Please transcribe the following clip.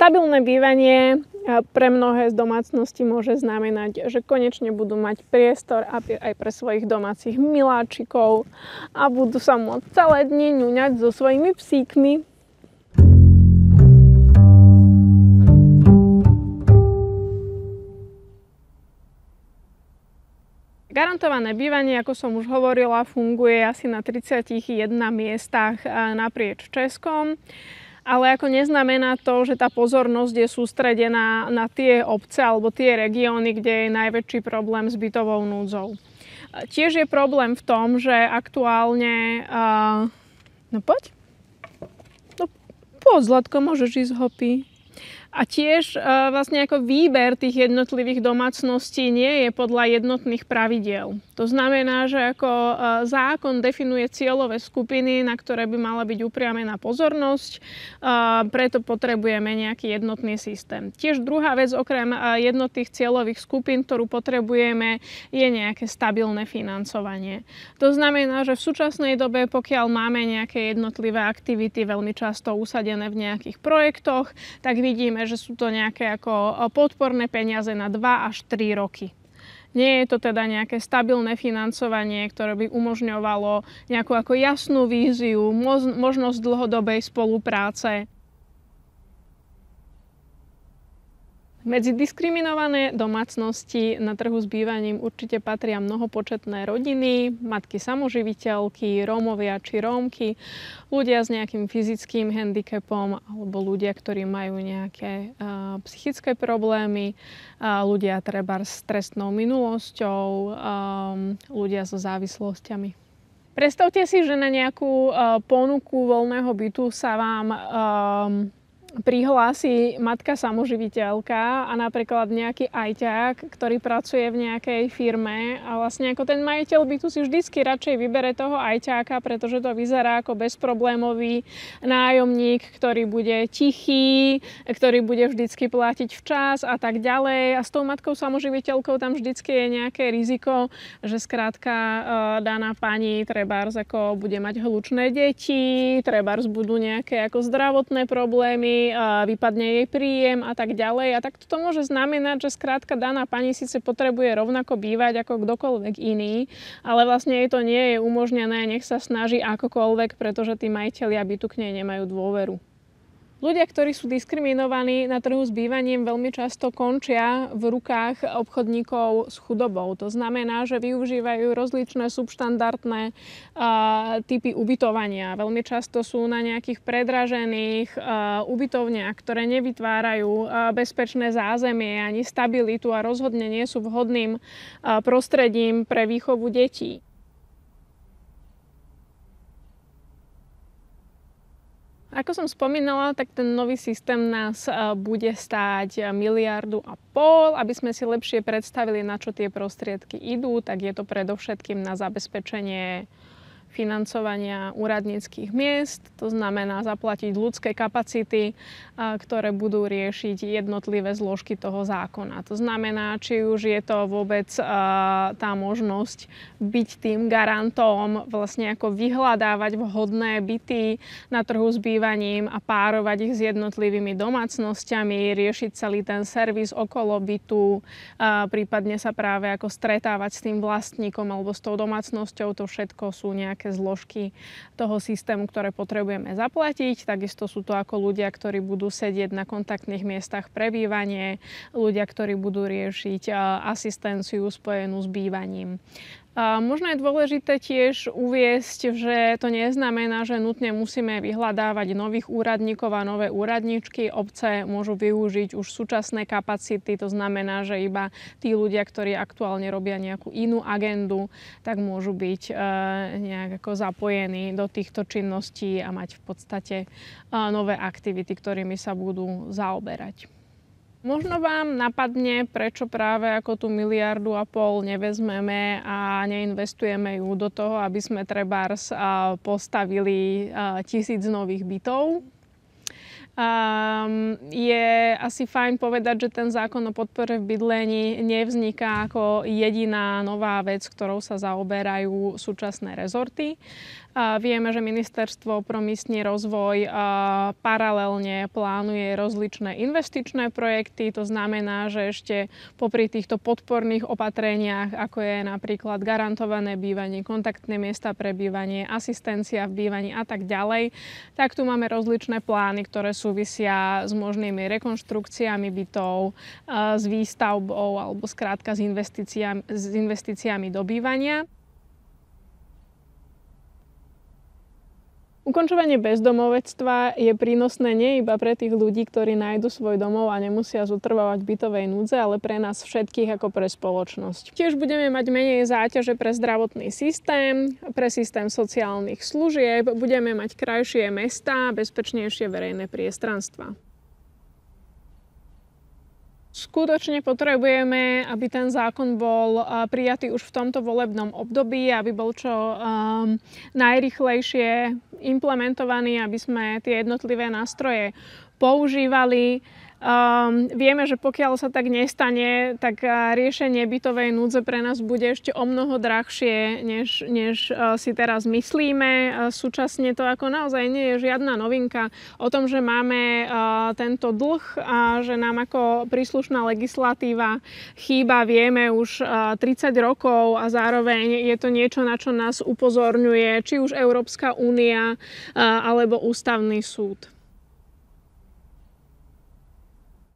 Stabilné bývanie pre mnohé z domácností môže znamenať, že konečne budú mať priestor aj pre svojich domácich miláčikov a budú sa môcť celé dni ňuňať so svojimi psíkmi. Garantované bývanie, ako som už hovorila, funguje asi na 31 miestach naprieč Českom. Ale ako neznamená to, že tá pozornosť je sústredená na tie obce alebo tie regióny, kde je najväčší problém s bytovou núdzou. Tiež je problém v tom, že aktuálne... No poď. No poď, Zlatko, môžeš ísť hopy. A tiež vlastne ako výber tých jednotlivých domácností nie je podľa jednotných pravidiel. To znamená, že ako zákon definuje cieľové skupiny, na ktoré by mala byť upriamená pozornosť, preto potrebujeme nejaký jednotný systém. Tiež druhá vec okrem jednotných cieľových skupín, ktorú potrebujeme, je nejaké stabilné financovanie. To znamená, že v súčasnej dobe, pokiaľ máme nejaké jednotlivé aktivity veľmi často usadené v nejakých projektoch, tak vidíme, že sú to nejaké ako podporné peniaze na 2 až 3 roky. Nie je to teda nejaké stabilné financovanie, ktoré by umožňovalo nejakú ako jasnú víziu, možnosť dlhodobej spolupráce. Medzi diskriminované domácnosti na trhu s bývaním určite patria mnohopočetné rodiny, matky samoživiteľky, Rómovia či Rómky, ľudia s nejakým fyzickým handicapom alebo ľudia, ktorí majú nejaké psychické problémy, ľudia treba s trestnou minulosťou, ľudia so závislosťami. Predstavte si, že na nejakú ponuku voľného bytu sa vám prihlási matka samoživiteľka a napríklad nejaký ajťák, ktorý pracuje v nejakej firme a vlastne ako ten majiteľ bytu si vždycky radšej vybere toho ajťáka, pretože to vyzerá ako bezproblémový nájomník, ktorý bude tichý, ktorý bude vždycky platiť včas a tak ďalej. A s tou matkou samoživiteľkou tam vždycky je nejaké riziko, že skrátka daná pani trebárs ako bude mať hlučné deti, trebárs budú nejaké ako zdravotné problémy, vypadne jej príjem a tak ďalej. A tak to môže znamenať, že skrátka daná pani síce potrebuje rovnako bývať ako kdokoľvek iný, ale vlastne jej to nie je umožnené, nech sa snaží akokoľvek, pretože tí majitelia bytu k nej nemajú dôveru. Ľudia, ktorí sú diskriminovaní na trhu s bývaním, veľmi často končia v rukách obchodníkov s chudobou. To znamená, že využívajú rozličné subštandardné typy ubytovania. Veľmi často sú na nejakých predražených ubytovniach, ktoré nevytvárajú bezpečné zázemie ani stabilitu a rozhodne nie sú vhodným prostredím pre výchovu detí. Ako som spomínala, tak ten nový systém nás bude stáť 1,5 miliardy. Aby sme si lepšie predstavili, na čo tie prostriedky idú, tak je to predovšetkým na zabezpečenie financovania úradníckych miest, to znamená zaplatiť ľudské kapacity, ktoré budú riešiť jednotlivé zložky toho zákona. To znamená, či už je to vôbec tá možnosť byť tým garantom, vlastne ako vyhľadávať vhodné byty na trhu s bývaním a párovať ich s jednotlivými domácnosťami, riešiť celý ten servis okolo bytu, prípadne sa práve ako stretávať s tým vlastníkom alebo s tou domácnosťou, to všetko sú nejaké zložky toho systému, ktoré potrebujeme zaplatiť. Takisto sú to ako ľudia, ktorí budú sedieť na kontaktných miestach pre bývanie, ľudia, ktorí budú riešiť asistenciu spojenú s bývaním. Možno je dôležité tiež uviesť, že to neznamená, že nutne musíme vyhľadávať nových úradníkov a nové úradníčky. Obce môžu využiť už súčasné kapacity, to znamená, že iba tí ľudia, ktorí aktuálne robia nejakú inú agendu, tak môžu byť nejak ako zapojení do týchto činností a mať v podstate nové aktivity, ktorými sa budú zaoberať. Možno vám napadne, prečo práve ako tú 1,5 miliardy nevezmeme a neinvestujeme ju do toho, aby sme trebárs postavili 1000 nových bytov. Je asi fajn povedať, že ten zákon o podpore v bydlení nevzniká ako jediná nová vec, ktorou sa zaoberajú súčasné rezorty. Vieme, že Ministerstvo pro místny rozvoj paralelne plánuje rozličné investičné projekty. To znamená, že ešte popri týchto podporných opatreniach, ako je napríklad garantované bývanie, kontaktné miesta pre bývanie, asistencia v bývaní a tak ďalej, tak tu máme rozličné plány, ktoré súvisia s možnými rekonštrukciami bytov, s výstavbou alebo skrátka s investíciami do bývania. Ukončovanie bezdomovectva je prínosné nie iba pre tých ľudí, ktorí nájdu svoj domov a nemusia zotrvávať v bytovej núdze, ale pre nás všetkých ako pre spoločnosť. Tiež budeme mať menej záťaže pre zdravotný systém, pre systém sociálnych služieb, budeme mať krajšie mestá, bezpečnejšie verejné priestranstva. Skutočne potrebujeme, aby ten zákon bol prijatý už v tomto volebnom období, aby bol čo najrýchlejšie implementovaný, aby sme tie jednotlivé nástroje používali. Vieme, že pokiaľ sa tak nestane, tak riešenie bytovej núdze pre nás bude ešte o mnoho drahšie, než si teraz myslíme. Súčasne to ako naozaj nie je žiadna novinka o tom, že máme tento dlh a že nám ako príslušná legislatíva chýba, vieme už 30 rokov a zároveň je to niečo, na čo nás upozorňuje či už Európska únia alebo Ústavný súd.